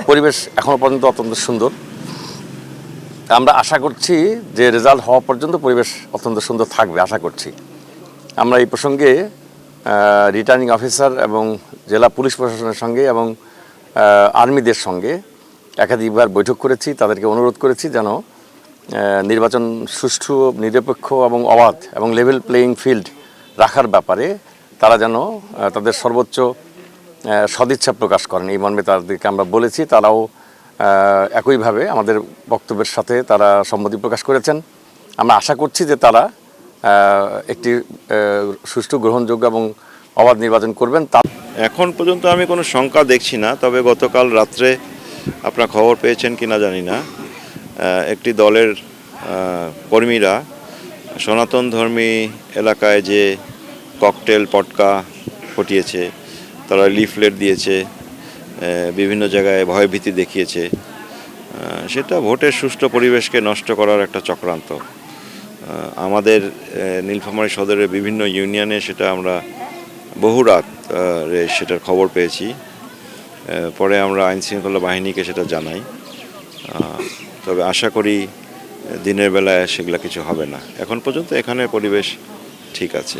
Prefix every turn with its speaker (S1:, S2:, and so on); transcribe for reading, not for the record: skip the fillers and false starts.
S1: পরিবেশ এখনও পর্যন্ত অত্যন্ত সুন্দর। আমরা আশা করছি যে রেজাল্ট হওয়া পর্যন্ত পরিবেশ অত্যন্ত সুন্দর থাকবে, আশা করছি। আমরা এই প্রসঙ্গে রিটার্নিং অফিসার এবং জেলা পুলিশ প্রশাসনের সঙ্গে এবং আর্মিদের সঙ্গে একাধিকবার বৈঠক করেছি। তাদেরকে অনুরোধ করেছি যেন নির্বাচন সুষ্ঠু, নিরপেক্ষ এবং অবাধ এবং লেভেল প্লেয়িং ফিল্ড রাখার ব্যাপারে তারা যেন তাদের সর্বোচ্চ সদিচ্ছা প্রকাশ করেন। এই মর্মে তাদেরকে আমরা বলেছি। তারাও একইভাবে আমাদের বক্তব্যের সাথে তারা সম্মতি প্রকাশ করেছেন। আমরা আশা করছি যে তারা একটি সুষ্ঠু, গ্রহণযোগ্য এবং অবাধ নির্বাচন করবেন।
S2: এখন পর্যন্ত আমি কোনো শঙ্কা দেখছি না, তবে গতকাল রাত্রে আপনার খবর পেয়েছেন কিনা জানি না, একটি দলের কর্মীরা সনাতন ধর্মী এলাকায় যে ককটেল পটকা ফটিয়েছে, তারা লিফলেট দিয়েছে, বিভিন্ন জায়গায় ভয়ভীতি দেখিয়েছে। সেটা ভোটের সুষ্ঠু পরিবেশকে নষ্ট করার একটা চক্রান্ত। আমাদের নীলফামারী সদরের বিভিন্ন ইউনিয়নে সেটা আমরা বহু রাত সেটার খবর পেয়েছি। পরে আমরা আইনশৃঙ্খলা বাহিনীকে সেটা জানাই। তবে আশা করি দিনের বেলায় সেগুলো কিছু হবে না। এখন পর্যন্ত এখানে পরিবেশ ঠিক আছে।